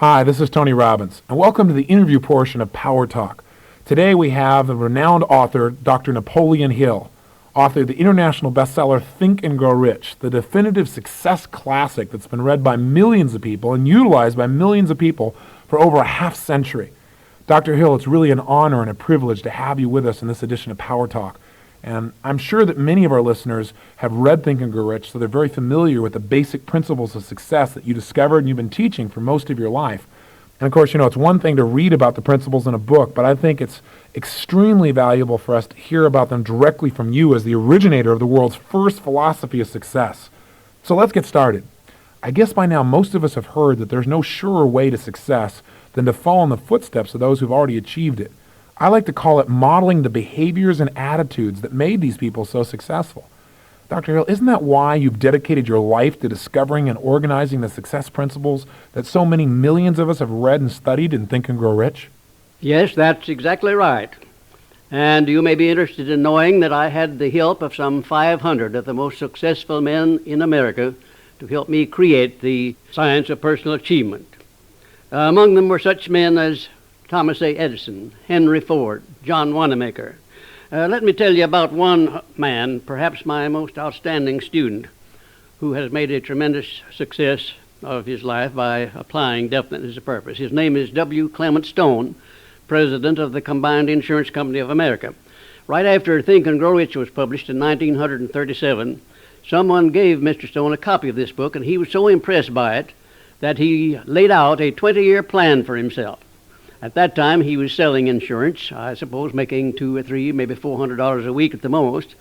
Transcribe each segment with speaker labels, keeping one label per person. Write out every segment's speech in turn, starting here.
Speaker 1: Hi, this is Tony Robbins, and welcome to the interview portion of Power Talk. Today we have the renowned author, Dr. Napoleon Hill, author of the international bestseller Think and Grow Rich, the definitive success classic that's been read by millions of people and utilized by millions of people for over a half century. Dr. Hill, it's really an honor and a privilege to have you with us in this edition of Power Talk. And I'm sure that many of our listeners have read Think and Grow Rich, so they're very familiar with the basic principles of success that you discovered and you've been teaching for most of your life. And of course, it's one thing to read about the principles in a book, but I think it's extremely valuable for us to hear about them directly from you as the originator of the world's first philosophy of success. So let's get started. I guess by now most of us have heard that there's no surer way to success than to follow in the footsteps of those who've already achieved it. I like to call it modeling the behaviors and attitudes that made these people so successful. Dr. Hill, isn't that why you've dedicated your life to discovering and organizing the success principles that so many millions of us have read and studied in Think and Grow Rich?
Speaker 2: Yes, that's exactly right. And you may be interested in knowing that I had the help of some 500 of the most successful men in America to help me create the science of personal achievement. Among them were such men as Thomas A. Edison, Henry Ford, John Wanamaker. Let me tell you about one man, perhaps my most outstanding student, who has made a tremendous success of his life by applying definiteness of purpose. His name is W. Clement Stone, president of the Combined Insurance Company of America. Right after Think and Grow Rich was published in 1937, someone gave Mr. Stone a copy of this book, and he was so impressed by it that he laid out a 20-year plan for himself. At that time, he was selling insurance, I suppose making $200 or $300, maybe $400 a week at the most.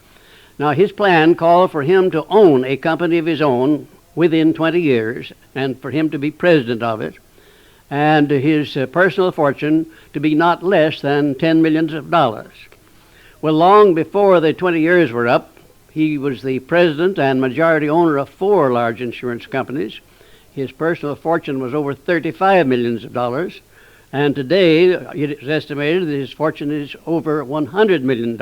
Speaker 2: Now, his plan called for him to own a company of his own within 20 years and for him to be president of it, and his personal fortune to be not less than $10 million. Well, long before the 20 years were up, he was the president and majority owner of 4 large insurance companies. His personal fortune was over $35 million. And today, it is estimated that his fortune is over $100 million.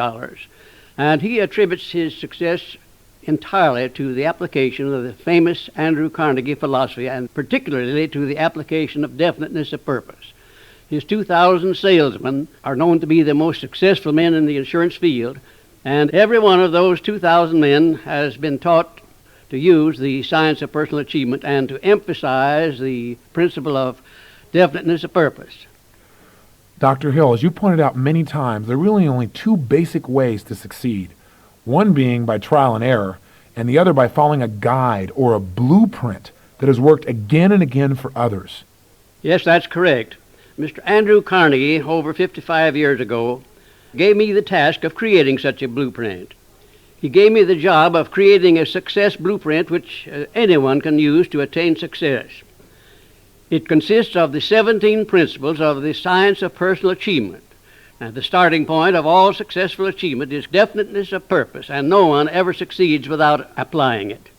Speaker 2: And he attributes his success entirely to the application of the famous Andrew Carnegie philosophy, and particularly to the application of definiteness of purpose. His 2,000 salesmen are known to be the most successful men in the insurance field, and every one of those 2,000 men has been taught to use the science of personal achievement and to emphasize the principle of definiteness of purpose.
Speaker 1: Dr. Hill, as you pointed out many times, there are really only 2 basic ways to succeed. One being by trial and error, and the other by following a guide or a blueprint that has worked again and again for others.
Speaker 2: Yes, that's correct. Mr. Andrew Carnegie, over 55 years ago, gave me the task of creating such a blueprint. He gave me the job of creating a success blueprint which anyone can use to attain success. It consists of the 17 principles of the science of personal achievement. And the starting point of all successful achievement is definiteness of purpose, and no one ever succeeds without applying it.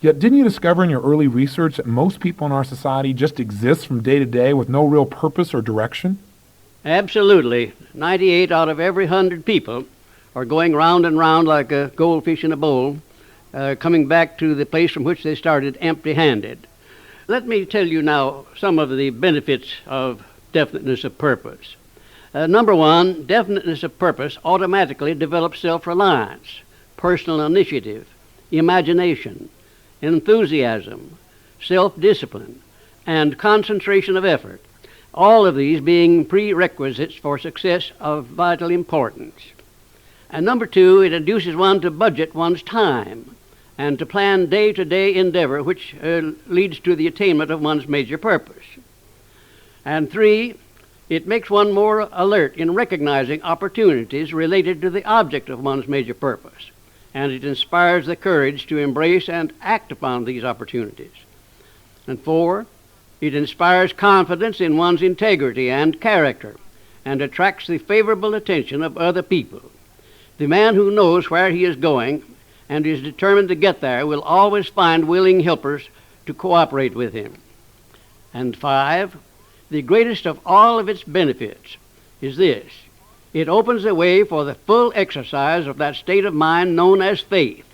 Speaker 1: Yet didn't you discover in your early research that most people in our society just exist from day to day with no real purpose or direction?
Speaker 2: Absolutely. 98 out of every 100 people are going round and round like a goldfish in a bowl, coming back to the place from which they started empty-handed. Let me tell you now some of the benefits of definiteness of purpose. Number one, definiteness of purpose automatically develops self-reliance, personal initiative, imagination, enthusiasm, self-discipline, and concentration of effort, all of these being prerequisites for success of vital importance. And number two, it induces one to budget one's time and to plan day-to-day endeavor, which leads to the attainment of one's major purpose. And three, it makes one more alert in recognizing opportunities related to the object of one's major purpose, and it inspires the courage to embrace and act upon these opportunities. And four, it inspires confidence in one's integrity and character, and attracts the favorable attention of other people. The man who knows where he is going and is determined to get there will always find willing helpers to cooperate with him. And five, the greatest of all of its benefits is this: it opens the way for the full exercise of that state of mind known as faith.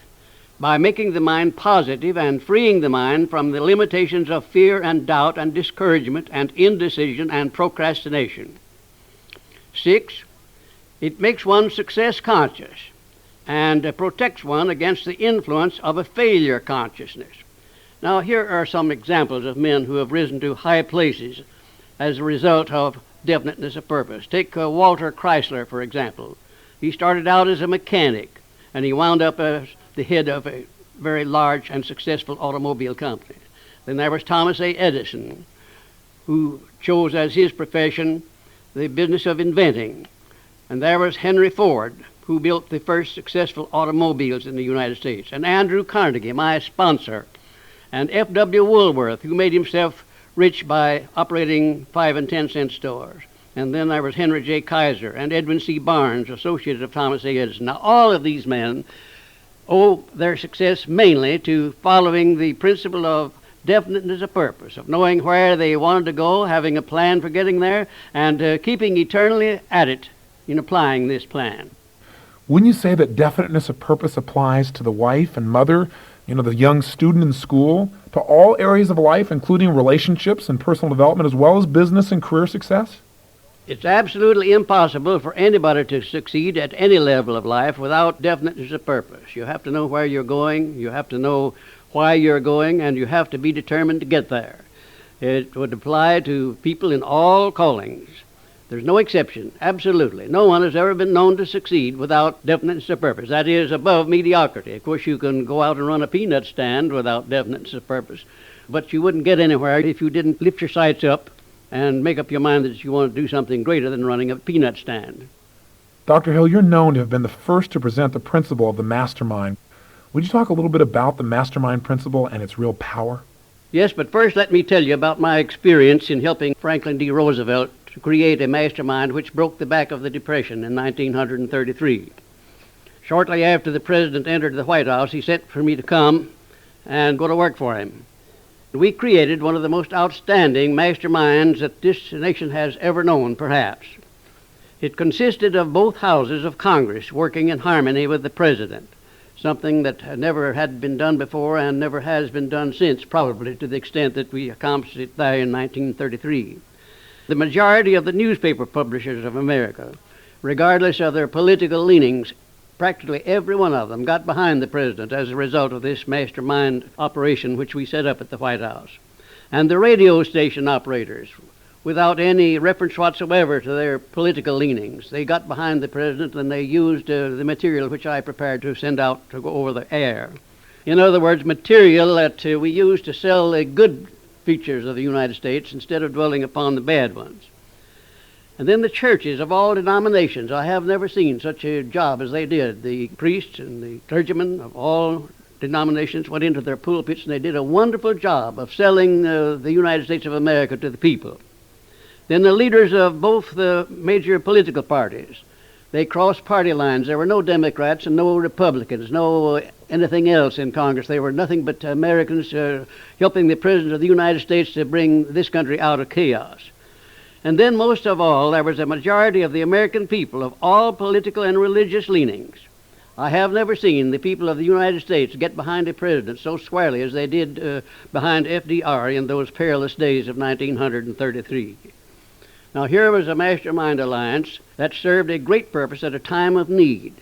Speaker 2: by making the mind positive and freeing the mind from the limitations of fear and doubt and discouragement and indecision and procrastination. 6, it makes one success conscious and protects one against the influence of a failure consciousness. Now, here are some examples of men who have risen to high places as a result of definiteness of purpose. Take Walter Chrysler, for example. He started out as a mechanic, and he wound up as the head of a very large and successful automobile company. Then there was Thomas A. Edison, who chose as his profession the business of inventing. And there was Henry Ford, who built the first successful automobiles in the United States. And Andrew Carnegie, my sponsor. And F.W. Woolworth, who made himself rich by operating 5 and 10 cent stores. And then there was Henry J. Kaiser and Edwin C. Barnes, associate of Thomas A. Edison. Now, all of these men owe their success mainly to following the principle of definiteness of purpose, of knowing where they wanted to go, having a plan for getting there, and keeping eternally at it in applying this plan.
Speaker 1: Wouldn't you say that definiteness of purpose applies to the wife and mother, the young student in school, to all areas of life, including relationships and personal development, as well as business and career success?
Speaker 2: It's absolutely impossible for anybody to succeed at any level of life without definiteness of purpose. You have to know where you're going, you have to know why you're going, and you have to be determined to get there. It would apply to people in all callings. There's no exception, absolutely. No one has ever been known to succeed without definiteness of purpose. That is, above mediocrity. Of course, you can go out and run a peanut stand without definiteness of purpose, but you wouldn't get anywhere if you didn't lift your sights up and make up your mind that you want to do something greater than running a peanut stand.
Speaker 1: Dr. Hill, you're known to have been the first to present the principle of the mastermind. Would you talk a little bit about the mastermind principle and its real power?
Speaker 2: Yes, but first let me tell you about my experience in helping Franklin D. Roosevelt to create a mastermind which broke the back of the Depression in 1933. Shortly after the President entered the White House, he sent for me to come and go to work for him. We created one of the most outstanding masterminds that this nation has ever known, perhaps. It consisted of both houses of Congress working in harmony with the President, something that never had been done before and never has been done since, probably to the extent that we accomplished it there in 1933. The majority of the newspaper publishers of America, regardless of their political leanings, practically every one of them got behind the President as a result of this mastermind operation which we set up at the White House. And the radio station operators, without any reference whatsoever to their political leanings, they got behind the President and they used the material which I prepared to send out to go over the air. In other words, material that we used to sell the good features of the United States instead of dwelling upon the bad ones. And then the churches of all denominations. I have never seen such a job as they did. The priests and the clergymen of all denominations went into their pulpits and they did a wonderful job of selling the United States of America to the people. Then the leaders of both the major political parties, they crossed party lines. There were no Democrats and no Republicans, no anything else in Congress. They were nothing but Americans helping the President of the United States to bring this country out of chaos. And then, most of all, there was a majority of the American people of all political and religious leanings. I have never seen the people of the United States get behind a president so squarely as they did behind FDR in those perilous days of 1933. Now, here was a mastermind alliance that served a great purpose at a time of need.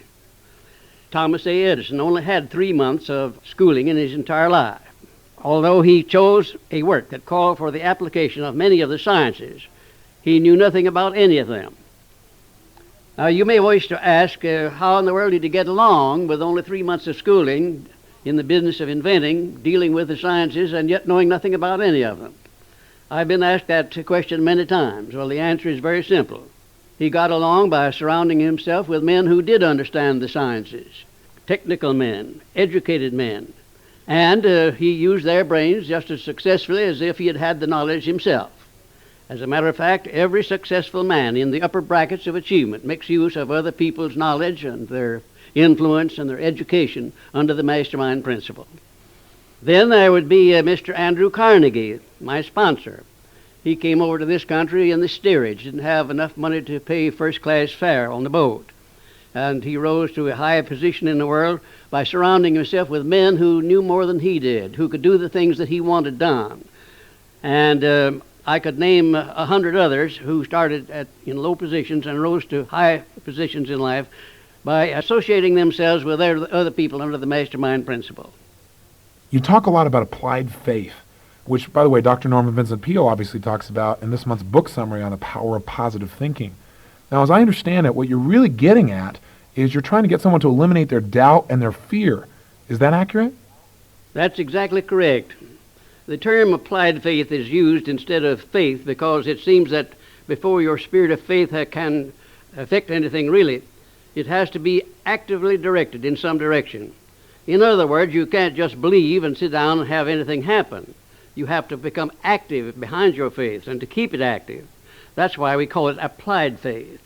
Speaker 2: Thomas A. Edison only had 3 months of schooling in his entire life. Although he chose a work that called for the application of many of the sciences, he knew nothing about any of them. Now, you may wish to ask, how in the world did he get along with only 3 months of schooling in the business of inventing, dealing with the sciences, and yet knowing nothing about any of them? I've been asked that question many times. Well, the answer is very simple. He got along by surrounding himself with men who did understand the sciences, technical men, educated men, and he used their brains just as successfully as if he had had the knowledge himself. As a matter of fact, every successful man in the upper brackets of achievement makes use of other people's knowledge and their influence and their education under the mastermind principle. Then there would be Mr. Andrew Carnegie, my sponsor. He came over to this country in the steerage, didn't have enough money to pay first-class fare on the boat. And he rose to a high position in the world by surrounding himself with men who knew more than he did, who could do the things that he wanted done. And I could name 100 others who started in low positions and rose to high positions in life by associating themselves with other people under the mastermind principle.
Speaker 1: You talk a lot about applied faith, which, by the way, Dr. Norman Vincent Peale obviously talks about in this month's book summary on the power of positive thinking. Now, as I understand it, what you're really getting at is you're trying to get someone to eliminate their doubt and their fear. Is that accurate?
Speaker 2: That's exactly correct. The term applied faith is used instead of faith because it seems that before your spirit of faith can affect anything really, it has to be actively directed in some direction. In other words, you can't just believe and sit down and have anything happen. You have to become active behind your faith and to keep it active. That's why we call it applied faith.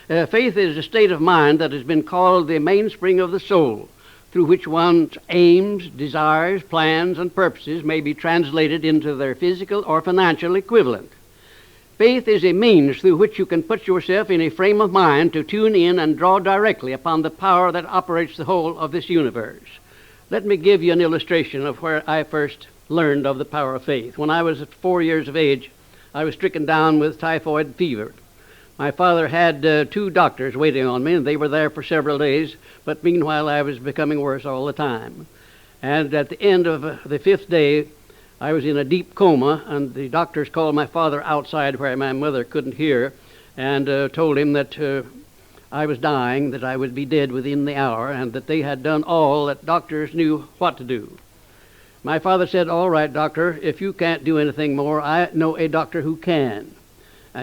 Speaker 2: Faith is a state of mind that has been called the mainspring of the soul, through which one's aims, desires, plans, and purposes may be translated into their physical or financial equivalent. Faith is a means through which you can put yourself in a frame of mind to tune in and draw directly upon the power that operates the whole of this universe. Let me give you an illustration of where I first learned of the power of faith. When I was 4 years of age, I was stricken down with typhoid fever. My father had 2 doctors waiting on me, and they were there for several days, but meanwhile I was becoming worse all the time. And at the end of the 5th day, I was in a deep coma, and the doctors called my father outside where my mother couldn't hear and told him that I was dying, that I would be dead within the hour, and that they had done all that doctors knew what to do. My father said, "All right, doctor, if you can't do anything more, I know a doctor who can."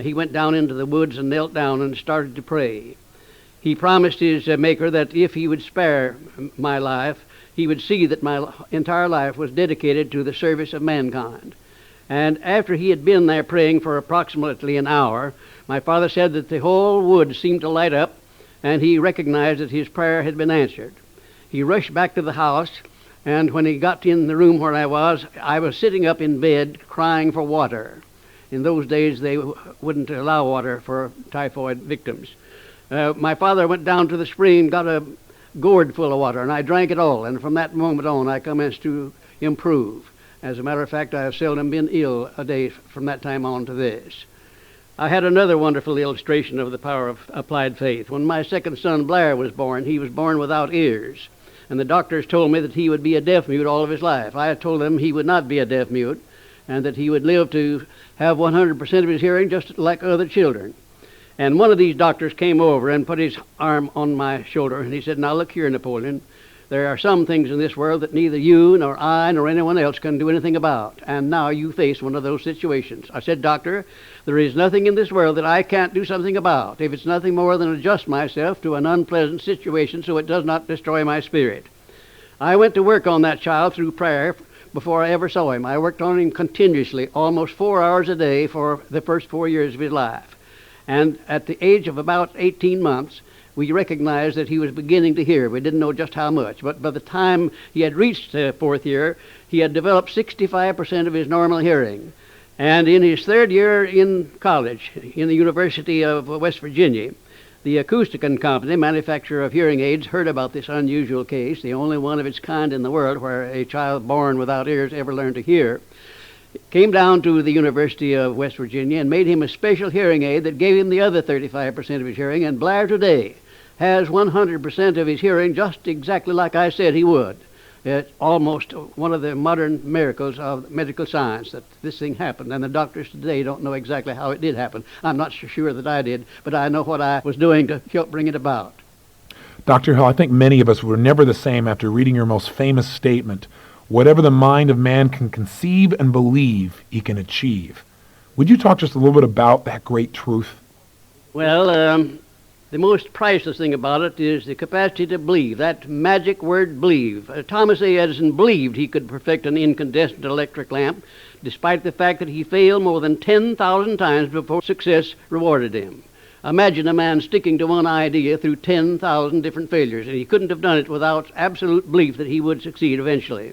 Speaker 2: He went down into the woods and knelt down and started to pray. He promised his Maker that if he would spare my life, he would see that my entire life was dedicated to the service of mankind. And after he had been there praying for approximately an hour, my father said that the whole wood seemed to light up, and he recognized that his prayer had been answered. He rushed back to the house, and when he got in the room where I was sitting up in bed crying for water. In those days, they wouldn't allow water for typhoid victims. My father went down to the spring, got a gourd full of water, and I drank it all. And from that moment on, I commenced to improve. As a matter of fact, I have seldom been ill a day from that time on to this. I had another wonderful illustration of the power of applied faith. When my second son, Blair, was born, he was born without ears. And the doctors told me that he would be a deaf mute all of his life. I told them he would not be a deaf mute, and that he would live to have 100% of his hearing just like other children. And one of these doctors came over and put his arm on my shoulder, and he said, "Now look here, Napoleon, there are some things in this world that neither you nor I nor anyone else can do anything about, and now you face one of those situations." I said, "Doctor, there is nothing in this world that I can't do something about, if it's nothing more than adjust myself to an unpleasant situation so it does not destroy my spirit." I went to work on that child through prayer before I ever saw him. I worked on him continuously, almost 4 hours a day for the first 4 years of his life. And at the age of about 18 months, we recognized that he was beginning to hear. We didn't know just how much, but by the time he had reached the 4th year, he had developed 65% of his normal hearing. And in his 3rd year in college, in the University of West Virginia, the Acousticon Company, manufacturer of hearing aids, heard about this unusual case, the only one of its kind in the world where a child born without ears ever learned to hear. Came down to the University of West Virginia and made him a special hearing aid that gave him the other 35% of his hearing, and Blair today has 100% of his hearing just exactly like I said he would. It's almost one of the modern miracles of medical science that this thing happened, and the doctors today don't know exactly how it did happen. I'm not so sure that I did, but I know what I was doing to help bring it about.
Speaker 1: Dr. Hill, I think many of us were never the same after reading your most famous statement, "Whatever the mind of man can conceive and believe, he can achieve." Would you talk just a little bit about that great truth?
Speaker 2: Well, the most priceless thing about it is the capacity to believe, that magic word believe. Thomas A. Edison believed he could perfect an incandescent electric lamp, despite the fact that he failed more than 10,000 times before success rewarded him. Imagine a man sticking to one idea through 10,000 different failures, and he couldn't have done it without absolute belief that he would succeed eventually.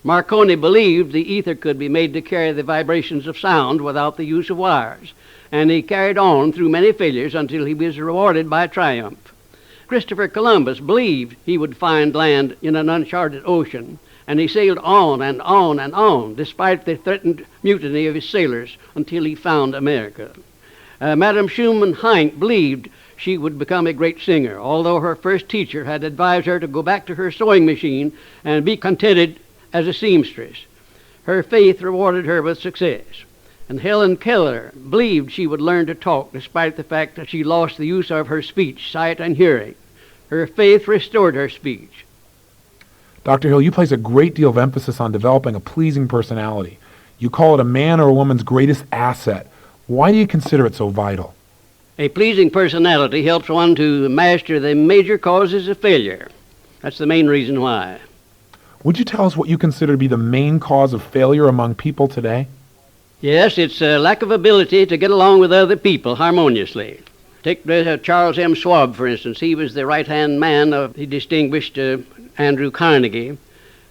Speaker 2: Marconi believed the ether could be made to carry the vibrations of sound without the use of wires, and he carried on through many failures until he was rewarded by triumph. Christopher Columbus believed he would find land in an uncharted ocean, and he sailed on and on and on, despite the threatened mutiny of his sailors, until he found America. Madame Schumann Heink believed she would become a great singer, although her first teacher had advised her to go back to her sewing machine and be contented as a seamstress. Her faith rewarded her with success. And Helen Keller believed she would learn to talk despite the fact that she lost the use of her speech, sight, and hearing. Her faith restored her speech.
Speaker 1: Dr. Hill, you place a great deal of emphasis on developing a pleasing personality. You call it a man or a woman's greatest asset. Why do you consider it so vital?
Speaker 2: A pleasing personality helps one to master the major causes of failure. That's the main reason why.
Speaker 1: Would you tell us what you consider to be the main cause of failure among people today?
Speaker 2: Yes, it's a lack of ability to get along with other people harmoniously. Take Charles M. Schwab, for instance. He was the right-hand man of the distinguished Andrew Carnegie,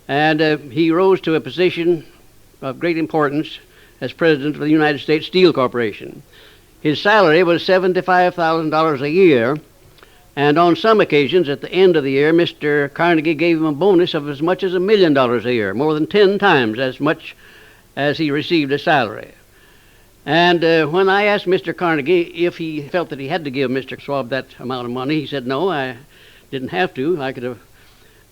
Speaker 2: and he rose to a position of great importance as president of the United States Steel Corporation. His salary was $75,000 a year, and on some occasions at the end of the year, Mr. Carnegie gave him a bonus of as much as $1 million a year, more than 10 times as much as he received a salary. And when I asked Mr. Carnegie if he felt that he had to give Mr. Schwab that amount of money, he said, no, I didn't have to. I could have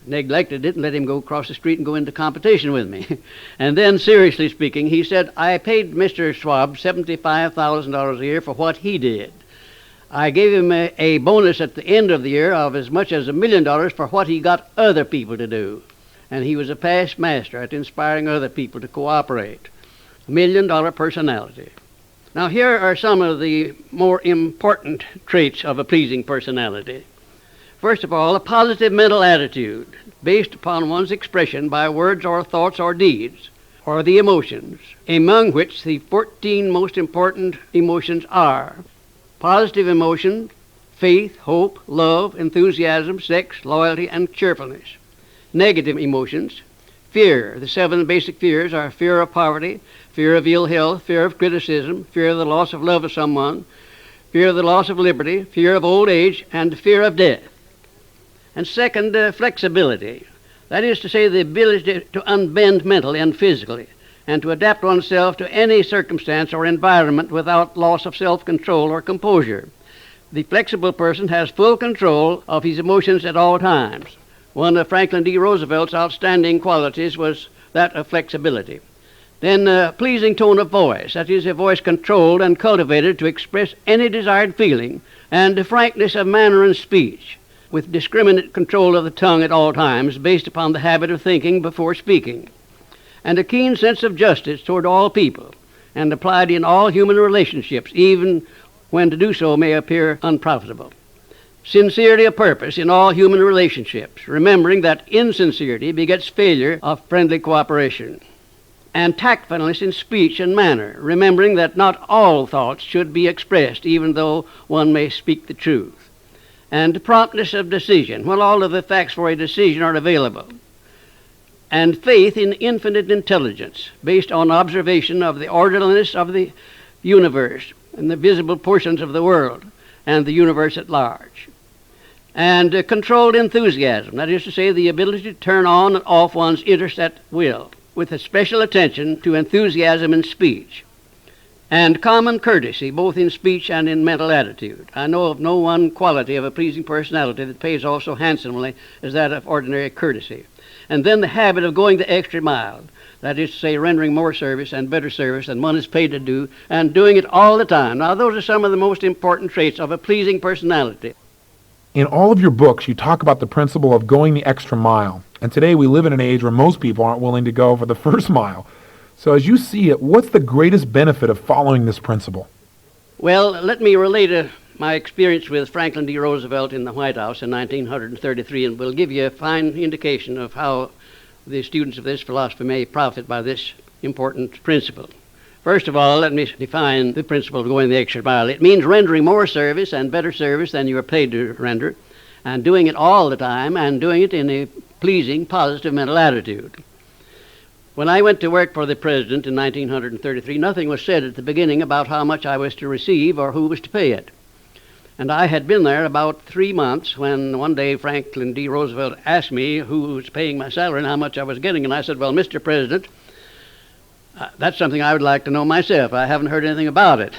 Speaker 2: neglected it and let him go across the street and go into competition with me. And then, seriously speaking, he said, I paid Mr. Schwab $75,000 a year for what he did. I gave him a bonus at the end of the year of as much as $1 million for what he got other people to do. And he was a past master at inspiring other people to cooperate. $1 million personality. Now, here are some of the more important traits of a pleasing personality. First of all, a positive mental attitude based upon one's expression by words or thoughts or deeds, or the emotions, among which the 14 most important emotions are positive emotion, faith, hope, love, enthusiasm, sex, loyalty, and cheerfulness. Negative emotions, fear. The 7 basic fears are fear of poverty, fear of ill health, fear of criticism, fear of the loss of love of someone, fear of the loss of liberty, fear of old age, and fear of death. And second, flexibility. That is to say, the ability to unbend mentally and physically, and to adapt oneself to any circumstance or environment without loss of self-control or composure. The flexible person has full control of his emotions at all times. One of Franklin D. Roosevelt's outstanding qualities was that of flexibility. Then a pleasing tone of voice, that is, a voice controlled and cultivated to express any desired feeling, and a frankness of manner and speech, with discriminate control of the tongue at all times, based upon the habit of thinking before speaking, and a keen sense of justice toward all people, and applied in all human relationships, even when to do so may appear unprofitable. Sincerity of purpose in all human relationships, remembering that insincerity begets failure of friendly cooperation. And tactfulness in speech and manner, remembering that not all thoughts should be expressed, even though one may speak the truth. And promptness of decision, when all of the facts for a decision are available. And faith in infinite intelligence, based on observation of the orderliness of the universe and the visible portions of the world and the universe at large. And controlled enthusiasm, that is to say, the ability to turn on and off one's interest at will, with a special attention to enthusiasm in speech. And common courtesy, both in speech and in mental attitude. I know of no one quality of a pleasing personality that pays off so handsomely as that of ordinary courtesy. And then the habit of going the extra mile, that is to say, rendering more service and better service than one is paid to do, and doing it all the time. Now, those are some of the most important traits of a pleasing personality.
Speaker 1: In all of your books, you talk about the principle of going the extra mile. And today we live in an age where most people aren't willing to go for the first mile. So as you see it, what's the greatest benefit of following this principle?
Speaker 2: Well, let me relate my experience with Franklin D. Roosevelt in the White House in 1933, and will give you a fine indication of how the students of this philosophy may profit by this important principle. First of all, let me define the principle of going the extra mile. It means rendering more service and better service than you are paid to render, and doing it all the time, and doing it in a pleasing, positive mental attitude. When I went to work for the president in 1933, nothing was said at the beginning about how much I was to receive or who was to pay it. And I had been there about 3 months when one day Franklin D. Roosevelt asked me who was paying my salary and how much I was getting. And I said, well, Mr. President, that's something I would like to know myself. I haven't heard anything about it.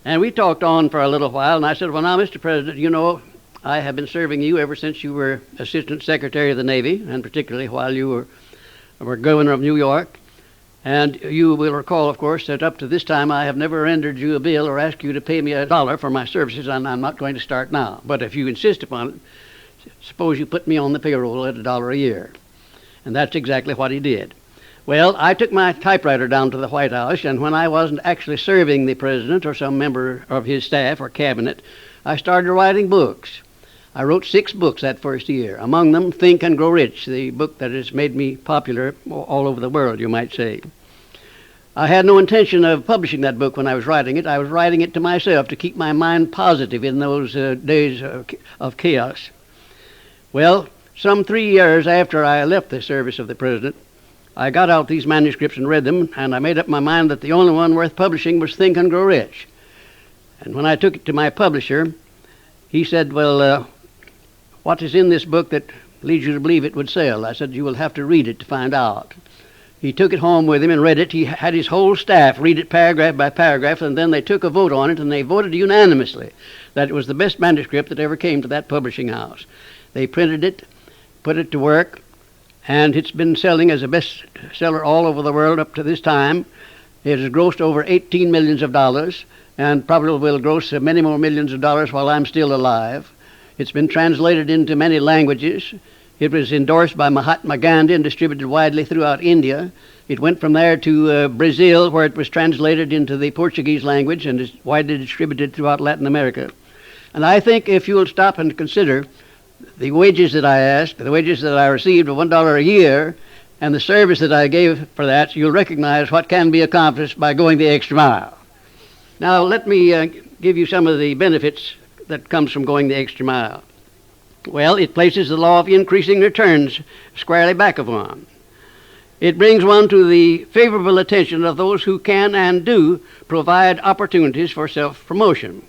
Speaker 2: And we talked on for a little while, and I said, well, now, Mr. President, you know, I have been serving you ever since you were Assistant Secretary of the Navy, and particularly while you were Governor of New York. And you will recall, of course, that up to this time I have never rendered you a bill or asked you to pay me $1 for my services, and I'm not going to start now. But if you insist upon it, suppose you put me on the payroll at $1 a year. And that's exactly what he did. Well, I took my typewriter down to the White House, and when I wasn't actually serving the president or some member of his staff or cabinet, I started writing books. I wrote 6 books that first year, among them Think and Grow Rich, the book that has made me popular all over the world, you might say. I had no intention of publishing that book when I was writing it. I was writing it to myself to keep my mind positive in those days of chaos. Well, some 3 years after I left the service of the president, I got out these manuscripts and read them, and I made up my mind that the only one worth publishing was Think and Grow Rich. And when I took it to my publisher, he said, well, what is in this book that leads you to believe it would sell? I said, you will have to read it to find out. He took it home with him and read it. He had his whole staff read it paragraph by paragraph, and then they took a vote on it, and they voted unanimously that it was the best manuscript that ever came to that publishing house. They printed it, put it to work, and it's been selling as a bestseller all over the world up to this time. It has grossed over $18 million, and probably will gross many more millions of dollars while I'm still alive. It's been translated into many languages. It was endorsed by Mahatma Gandhi and distributed widely throughout India. It went from there to Brazil, where it was translated into the Portuguese language and is widely distributed throughout Latin America. And I think if you will stop and consider the wages that I asked, the wages that I received of $1 a year, and the service that I gave for that, you'll recognize what can be accomplished by going the extra mile. Now, let me give you some of the benefits that comes from going the extra mile. Well, it places the law of increasing returns squarely back of one. It brings one to the favorable attention of those who can and do provide opportunities for self-promotion.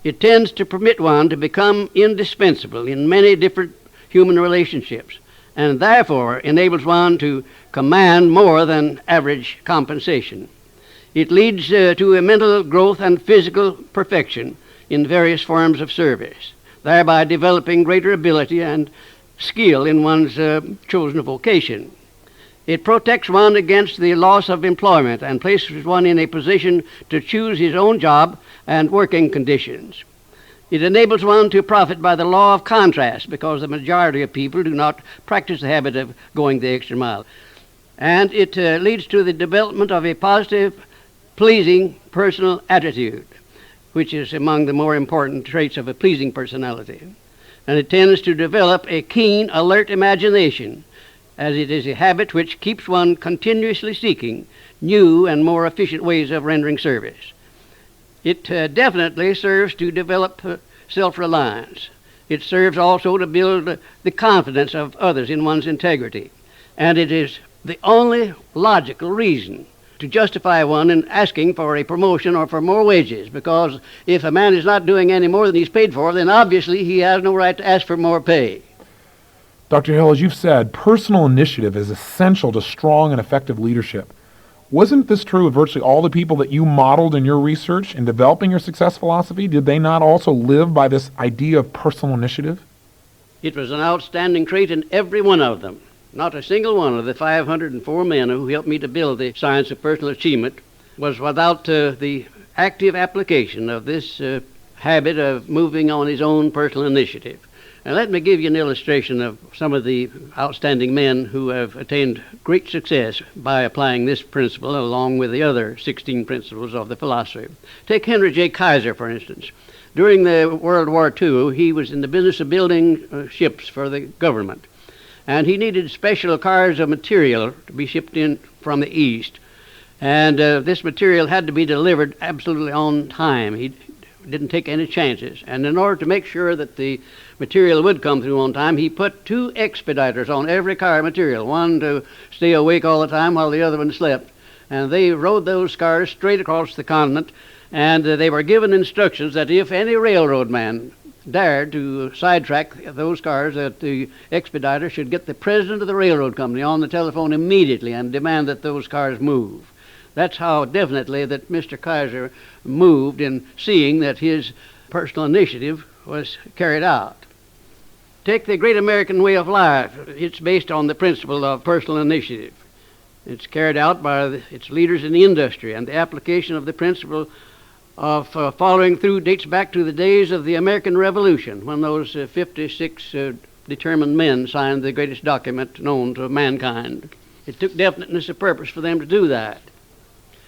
Speaker 2: It tends to permit one to become indispensable in many different human relationships, and therefore enables one to command more than average compensation. It leads to a mental growth and physical perfection in various forms of service, thereby developing greater ability and skill in one's chosen vocation. It protects one against the loss of employment and places one in a position to choose his own job and working conditions. It enables one to profit by the law of contrast, because the majority of people do not practice the habit of going the extra mile. And it leads to the development of a positive, pleasing personal attitude, which is among the more important traits of a pleasing personality. And it tends to develop a keen, alert imagination, as it is a habit which keeps one continuously seeking new and more efficient ways of rendering service. It definitely serves to develop self-reliance. It serves also to build the confidence of others in one's integrity. And it is the only logical reason to justify one in asking for a promotion or for more wages, because if a man is not doing any more than he's paid for, then obviously he has no right to ask for more pay.
Speaker 1: Dr. Hill, as you've said, personal initiative is essential to strong and effective leadership. Wasn't this true of virtually all the people that you modeled in your research in developing your success philosophy? Did they not also live by this idea of personal initiative?
Speaker 2: It was an outstanding trait in every one of them. Not a single one of the 504 men who helped me to build the science of personal achievement was without the active application of this habit of moving on his own personal initiative. And let me give you an illustration of some of the outstanding men who have attained great success by applying this principle along with the other 16 principles of the philosophy. Take Henry J. Kaiser, for instance. During the World War II, he was in the business of building ships for the government. And he needed special cars of material to be shipped in from the East. And this material had to be delivered absolutely on time. He didn't take any chances. And in order to make sure that the material would come through on time, he put 2 expediters on every car of material, one to stay awake all the time while the other one slept. And they rode those cars straight across the continent, And they were given instructions that if any railroad man dared to sidetrack those cars, that the expediter should get the president of the railroad company on the telephone immediately and demand that those cars move. That's how definitely that Mr. Kaiser moved in seeing that his personal initiative was carried out. Take the great American way of life. It's based on the principle of personal initiative. It's carried out by its leaders in the industry, and the application of the principle of following through dates back to the days of the American Revolution, when those 56 determined men signed the greatest document known to mankind. It took definiteness of purpose for them to do that.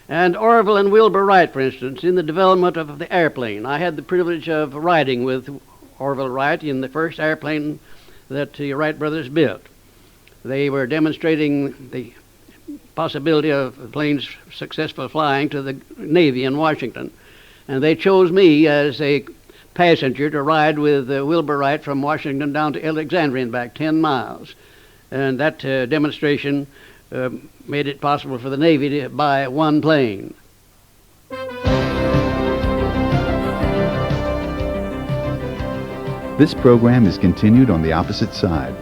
Speaker 2: And Orville and Wilbur Wright, for instance, in the development of the airplane. I had the privilege of riding with Orville Wright in the first airplane that the Wright brothers built. They were demonstrating the possibility of the plane's successful flying to the Navy in Washington. And they chose me as a passenger to ride with Wilbur Wright from Washington down to Alexandria and back 10 miles. And that demonstration made it possible for the Navy to buy one plane.
Speaker 3: This program is continued on the opposite side.